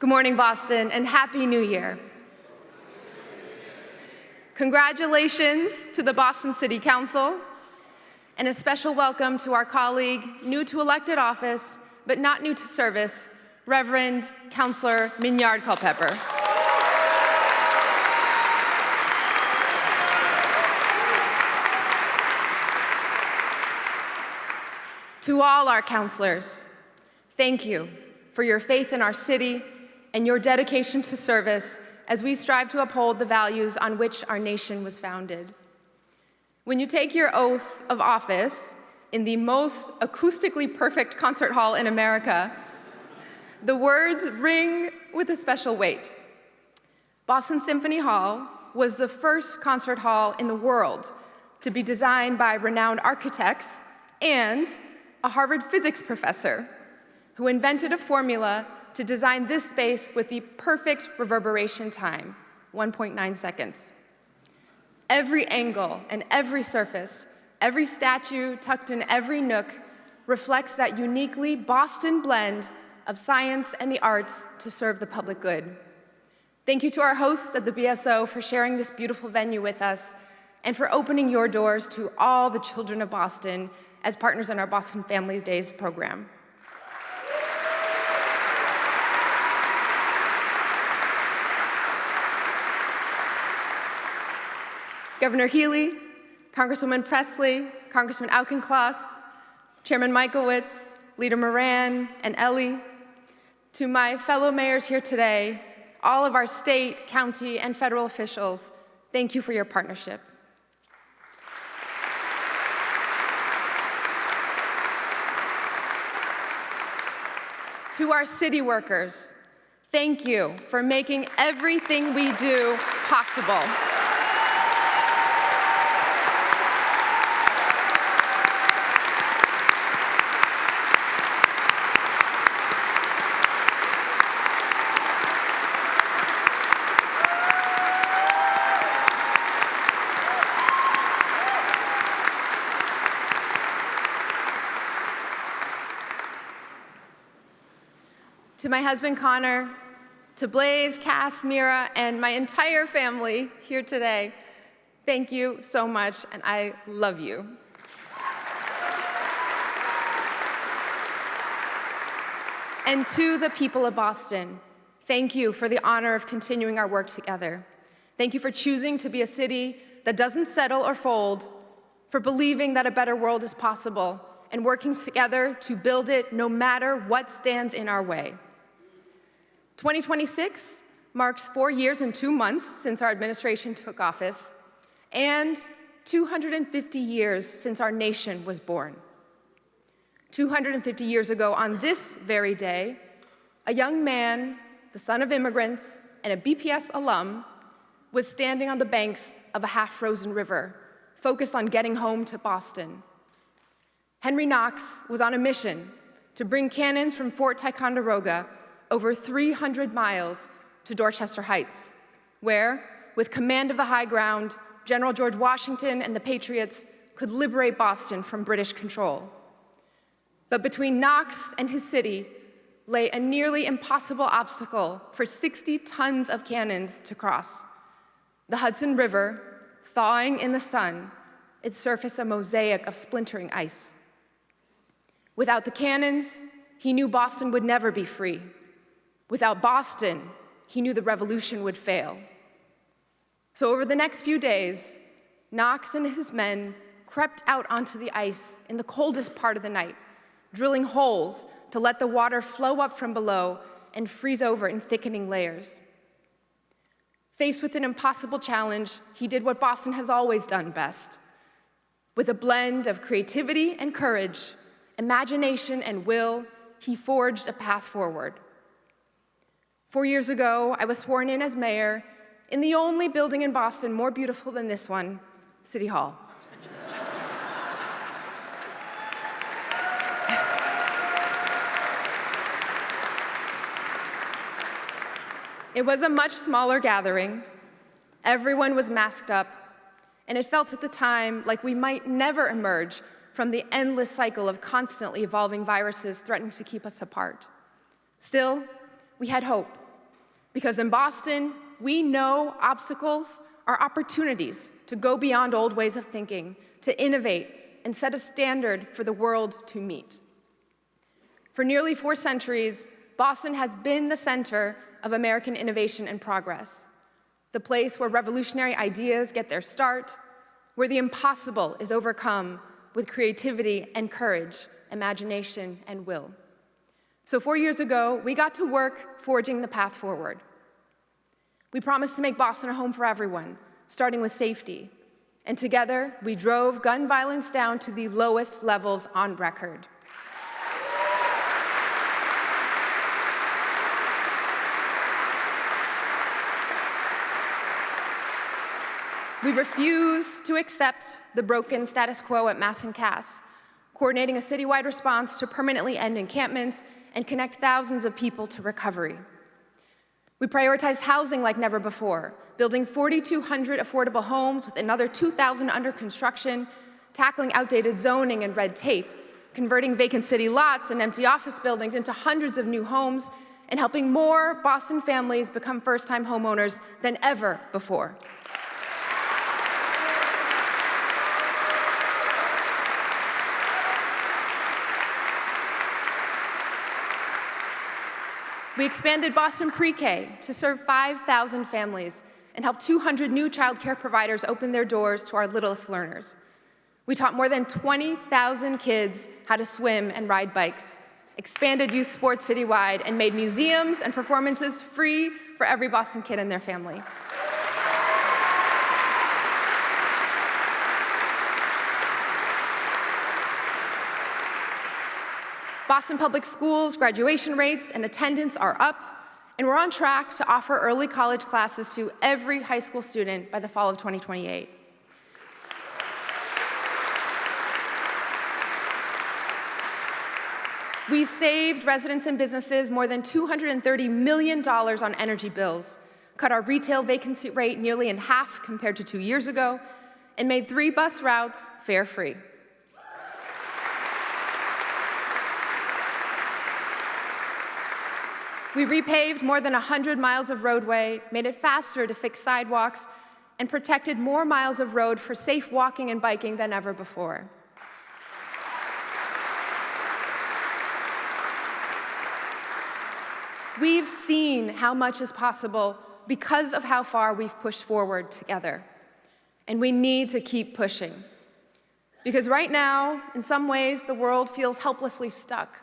Good morning, Boston, and Happy New Year. Congratulations to the Boston City Council, and a special welcome to our colleague, new to elected office, but not new to service, Reverend Counselor Minyard Culpepper. To all our counselors, thank you for your faith in our city and your dedication to service as we strive to uphold the values on which our nation was founded. When you take your oath of office in the most acoustically perfect concert hall in America, the words ring with a special weight. Boston Symphony Hall was the first concert hall in the world to be designed by renowned architects and a Harvard physics professor who invented a formula to design this space with the perfect reverberation time, 1.9 seconds. Every angle and every surface, every statue tucked in every nook reflects that uniquely Boston blend of science and the arts to serve the public good. Thank you to our hosts at the BSO for sharing this beautiful venue with us and for opening your doors to all the children of Boston as partners in our Boston Families Days program. Governor Healy, Congresswoman Presley, Congressman Auchincloss, Chairman Michaelwitz, Leader Moran, and Ellie, to my fellow mayors here today, all of our state, county, and federal officials, thank you for your partnership. To our city workers, thank you for making everything we do possible. To my husband, Connor, to Blaze, Cass, Mira, and my entire family here today, thank you so much, and I love you. And to the people of Boston, thank you for the honor of continuing our work together. Thank you for choosing to be a city that doesn't settle or fold, for believing that a better world is possible, and working together to build it no matter what stands in our way. 2026 marks 4 years and 2 months since our administration took office, and 250 years since our nation was born. 250 years ago on this very day, a young man, the son of immigrants and a BPS alum, was standing on the banks of a half-frozen river, focused on getting home to Boston. Henry Knox was on a mission to bring cannons from Fort Ticonderoga over 300 miles to Dorchester Heights, where, with command of the high ground, General George Washington and the Patriots could liberate Boston from British control. But between Knox and his city lay a nearly impossible obstacle for 60 tons of cannons to cross. The Hudson River, thawing in the sun, its surface a mosaic of splintering ice. Without the cannons, he knew Boston would never be free. Without Boston, he knew the revolution would fail. So over the next few days, Knox and his men crept out onto the ice in the coldest part of the night, drilling holes to let the water flow up from below and freeze over in thickening layers. Faced with an impossible challenge, he did what Boston has always done best. With a blend of creativity and courage, imagination and will, he forged a path forward. 4 years ago, I was sworn in as mayor in the only building in Boston more beautiful than this one, City Hall. It was a much smaller gathering. Everyone was masked up, and it felt at the time like we might never emerge from the endless cycle of constantly evolving viruses threatening to keep us apart. Still, we had hope Because in Boston, we know obstacles are opportunities to go beyond old ways of thinking, to innovate, and set a standard for the world to meet. For nearly 4 centuries, Boston has been the center of American innovation and progress, the place where revolutionary ideas get their start, where the impossible is overcome with creativity and courage, imagination and will. So 4 years ago, we got to work forging the path forward. We promised to make Boston a home for everyone, starting with safety. And together, we drove gun violence down to the lowest levels on record. We refuse to accept the broken status quo at Mass and Cass, coordinating a citywide response to permanently end encampments and connect thousands of people to recovery. We prioritize housing like never before, building 4,200 affordable homes with another 2,000 under construction, tackling outdated zoning and red tape, converting vacant city lots and empty office buildings into hundreds of new homes, and helping more Boston families become first-time homeowners than ever before. We expanded Boston Pre-K to serve 5,000 families and helped 200 new child care providers open their doors to our littlest learners. We taught more than 20,000 kids how to swim and ride bikes, expanded youth sports citywide, and made museums and performances free for every Boston kid and their family. Boston Public Schools' graduation rates and attendance are up, and we're on track to offer early college classes to every high school student by the fall of 2028. We saved residents and businesses more than $230 million on energy bills, cut our retail vacancy rate nearly in half compared to 2 years ago, and made 3 bus routes fare-free. We repaved more than 100 miles of roadway, made it faster to fix sidewalks, and protected more miles of road for safe walking and biking than ever before. We've seen how much is possible because of how far we've pushed forward together. And we need to keep pushing. Because right now, in some ways, the world feels helplessly stuck.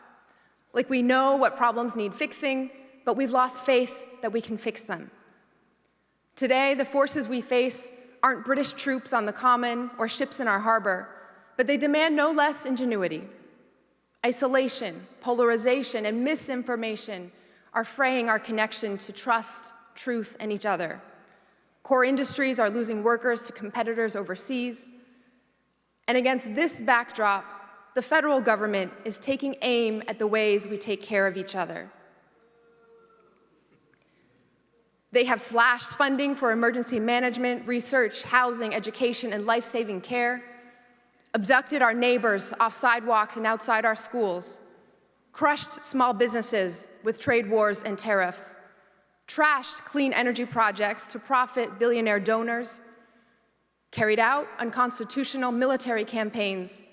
Like we know what problems need fixing, but we've lost faith that we can fix them. Today, the forces we face aren't British troops on the Common or ships in our harbor, but they demand no less ingenuity. Isolation, polarization, and misinformation are fraying our connection to trust, truth, and each other. Core industries are losing workers to competitors overseas. And against this backdrop, the federal government is taking aim at the ways we take care of each other. They have slashed funding for emergency management, research, housing, education, and life-saving care, abducted our neighbors off sidewalks and outside our schools, crushed small businesses with trade wars and tariffs, trashed clean energy projects to profit billionaire donors, carried out unconstitutional military campaigns,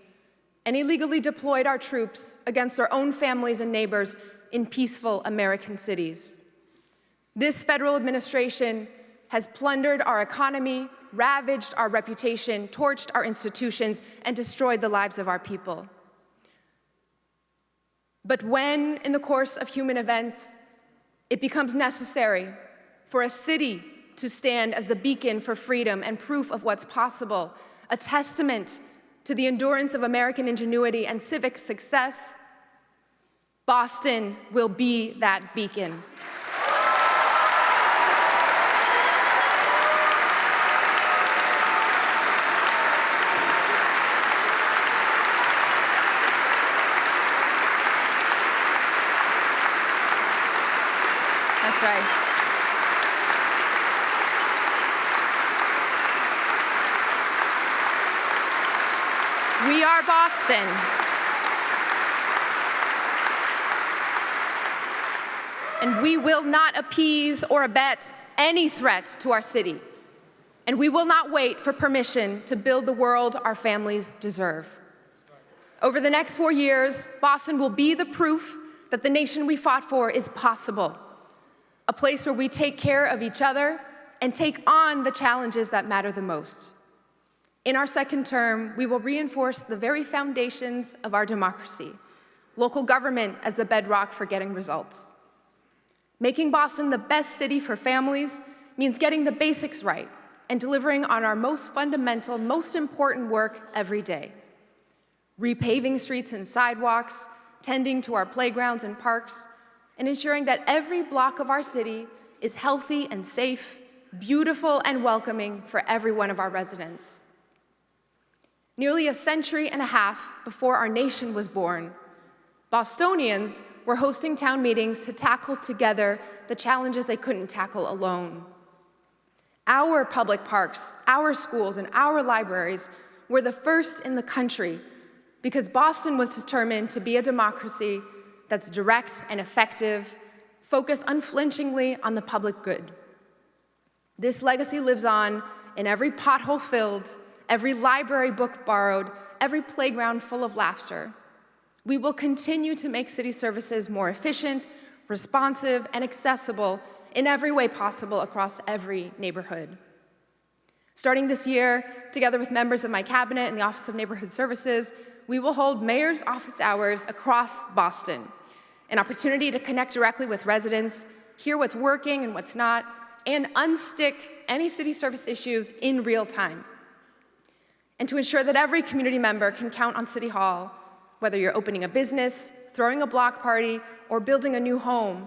and illegally deployed our troops against our own families and neighbors in peaceful American cities. This federal administration has plundered our economy, ravaged our reputation, torched our institutions, and destroyed the lives of our people. But when, in the course of human events, it becomes necessary for a city to stand as the beacon for freedom and proof of what's possible, a testament to the endurance of American ingenuity and civic success, Boston will be that beacon. That's right. We are Boston. And we will not appease or abet any threat to our city. And we will not wait for permission to build the world our families deserve. Over the next 4 years, Boston will be the proof that the nation we fought for is possible. A place where we take care of each other and take on the challenges that matter the most. In our second term, we will reinforce the very foundations of our democracy, local government as the bedrock for getting results. Making Boston the best city for families means getting the basics right and delivering on our most fundamental, most important work every day. Repaving streets and sidewalks, tending to our playgrounds and parks, and ensuring that every block of our city is healthy and safe, beautiful and welcoming for every one of our residents. Nearly a century and a half before our nation was born, Bostonians were hosting town meetings to tackle together the challenges they couldn't tackle alone. Our public parks, our schools, and our libraries were the first in the country because Boston was determined to be a democracy that's direct and effective, focused unflinchingly on the public good. This legacy lives on in every pothole filled, every library book borrowed, every playground full of laughter. We will continue to make city services more efficient, responsive, and accessible in every way possible across every neighborhood. Starting this year, together with members of my cabinet and the Office of Neighborhood Services, we will hold mayor's office hours across Boston, an opportunity to connect directly with residents, hear what's working and what's not, and unstick any city service issues in real time. And to ensure that every community member can count on City Hall, whether you're opening a business, throwing a block party, or building a new home,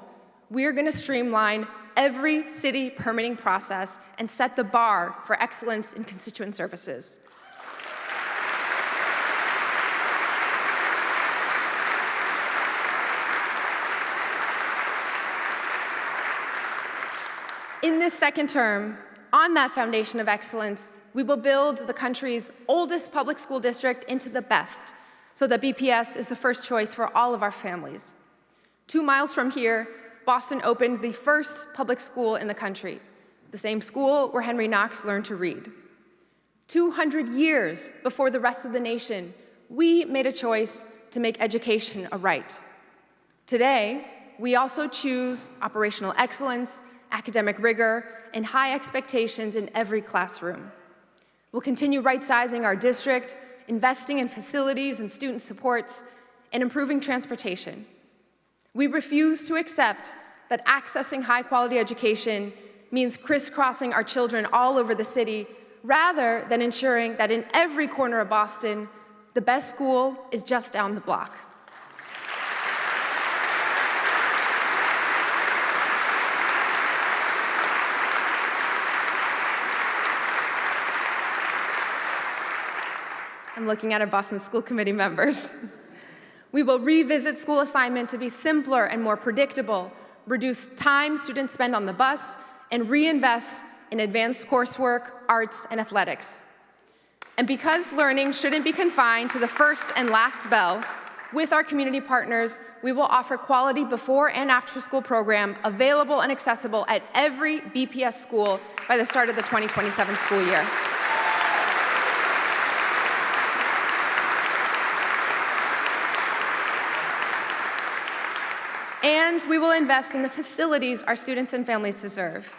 we're going to streamline every city permitting process and set the bar for excellence in constituent services. In this second term, on that foundation of excellence, we will build the country's oldest public school district into the best, so that BPS is the first choice for all of our families. 2 miles from here, Boston opened the first public school in the country, the same school where Henry Knox learned to read. 200 years before the rest of the nation, we made a choice to make education a right. Today, we also choose operational excellence, academic rigor, and high expectations in every classroom. We'll continue right-sizing our district, investing in facilities and student supports, and improving transportation. We refuse to accept that accessing high-quality education means crisscrossing our children all over the city, rather than ensuring that in every corner of Boston, the best school is just down the block. I'm looking at our Boston School Committee members. We will revisit school assignment to be simpler and more predictable, reduce time students spend on the bus, and reinvest in advanced coursework, arts, and athletics. And because learning shouldn't be confined to the first and last bell, with our community partners, we will offer quality before and after school program available and accessible at every BPS school by the start of the 2027 school year. And we will invest in the facilities our students and families deserve.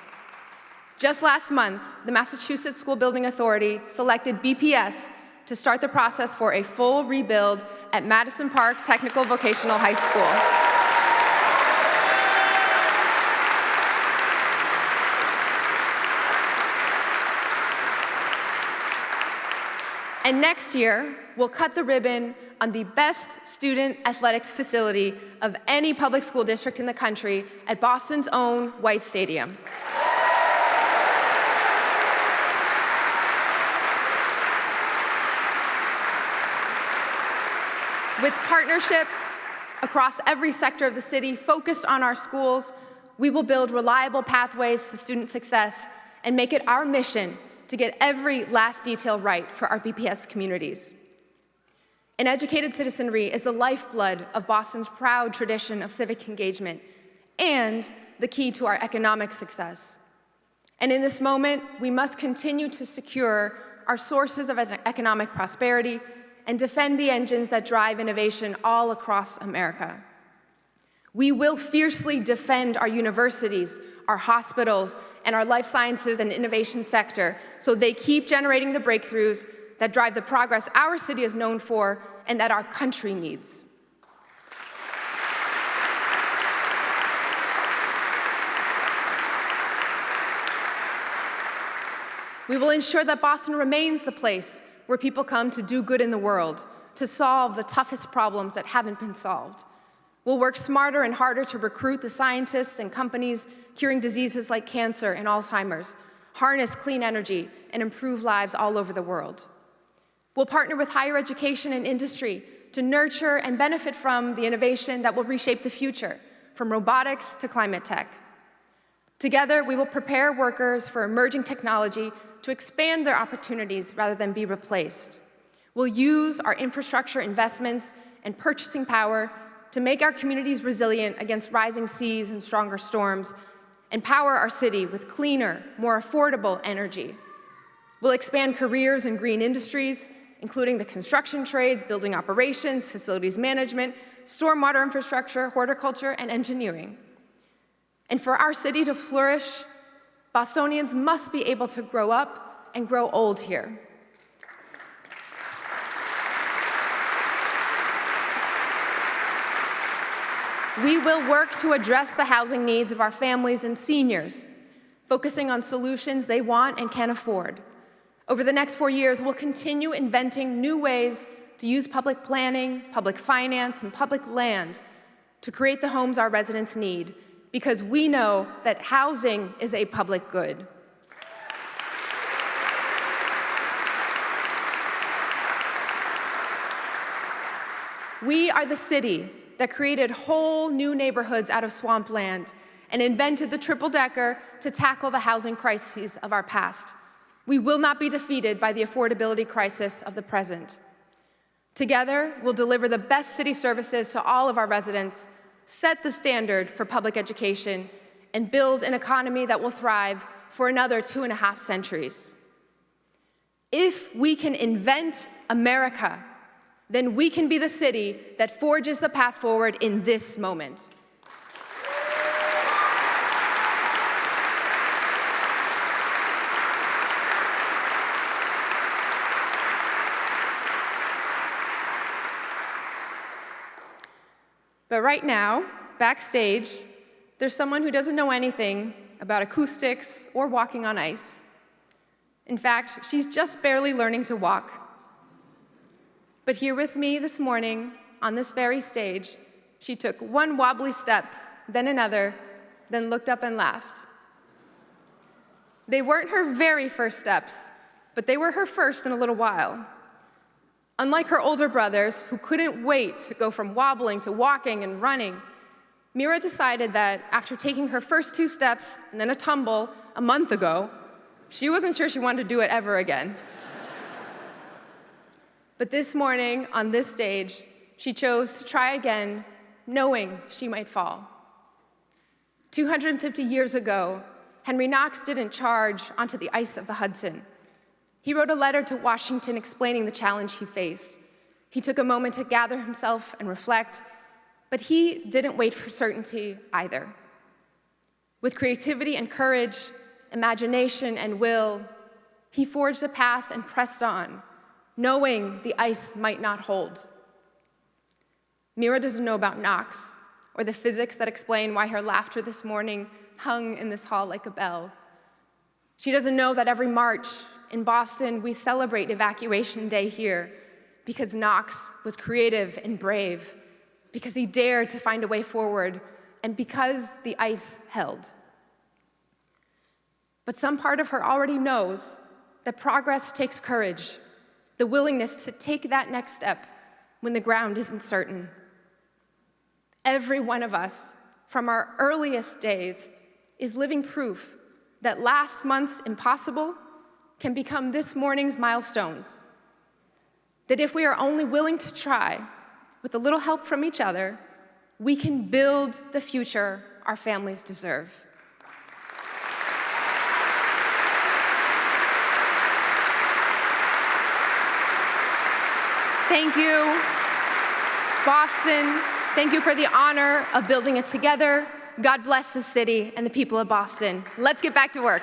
Just last month, the Massachusetts School Building Authority selected BPS to start the process for a full rebuild at Madison Park Technical Vocational High School. And next year, we'll cut the ribbon on the best student athletics facility of any public school district in the country at Boston's own White Stadium. With partnerships across every sector of the city focused on our schools, we will build reliable pathways to student success and make it our mission to get every last detail right for our BPS communities. An educated citizenry is the lifeblood of Boston's proud tradition of civic engagement, and the key to our economic success. And in this moment, we must continue to secure our sources of economic prosperity and defend the engines that drive innovation all across America. We will fiercely defend our universities, our hospitals, and our life sciences and innovation sector so they keep generating the breakthroughs that drive the progress our city is known for and that our country needs. We will ensure that Boston remains the place where people come to do good in the world, to solve the toughest problems that haven't been solved. We'll work smarter and harder to recruit the scientists and companies curing diseases like cancer and Alzheimer's, harness clean energy, and improve lives all over the world. We'll partner with higher education and industry to nurture and benefit from the innovation that will reshape the future, from robotics to climate tech. Together, we will prepare workers for emerging technology to expand their opportunities rather than be replaced. We'll use our infrastructure investments and purchasing power to make our communities resilient against rising seas and stronger storms, and power our city with cleaner, more affordable energy. We'll expand careers in green industries, including the construction trades, building operations, facilities management, stormwater infrastructure, horticulture, and engineering. And for our city to flourish, Bostonians must be able to grow up and grow old here. We will work to address the housing needs of our families and seniors, focusing on solutions they want and can afford. Over the next 4 years, we'll continue inventing new ways to use public planning, public finance, and public land to create the homes our residents need, because we know that housing is a public good. We are the city that created whole new neighborhoods out of swampland and invented the triple-decker to tackle the housing crises of our past. We will not be defeated by the affordability crisis of the present. Together, we'll deliver the best city services to all of our residents, set the standard for public education, and build an economy that will thrive for another 2.5 centuries. If we can invent America, then we can be the city that forges the path forward in this moment. But right now, backstage, there's someone who doesn't know anything about acoustics or walking on ice. In fact, she's just barely learning to walk. But here with me this morning, on this very stage, she took one wobbly step, then another, then looked up and laughed. They weren't her very first steps, but they were her first in a little while. Unlike her older brothers, who couldn't wait to go from wobbling to walking and running, Mira decided that after taking her first 2 steps and then a tumble a month ago, she wasn't sure she wanted to do it ever again. But this morning, on this stage, she chose to try again, knowing she might fall. 250 years ago, Henry Knox didn't charge onto the ice of the Hudson. He wrote a letter to Washington explaining the challenge he faced. He took a moment to gather himself and reflect, but he didn't wait for certainty either. With creativity and courage, imagination and will, he forged a path and pressed on, knowing the ice might not hold. Mira doesn't know about Knox or the physics that explain why her laughter this morning hung in this hall like a bell. She doesn't know that every March in Boston, we celebrate Evacuation Day here because Knox was creative and brave, because he dared to find a way forward, and because the ice held. But some part of her already knows that progress takes courage, the willingness to take that next step when the ground isn't certain. Every one of us, from our earliest days, is living proof that last month's impossible can become this morning's milestones. That if we are only willing to try, with a little help from each other, we can build the future our families deserve. Thank you, Boston. Thank you for the honor of building it together. God bless the city and the people of Boston. Let's get back to work.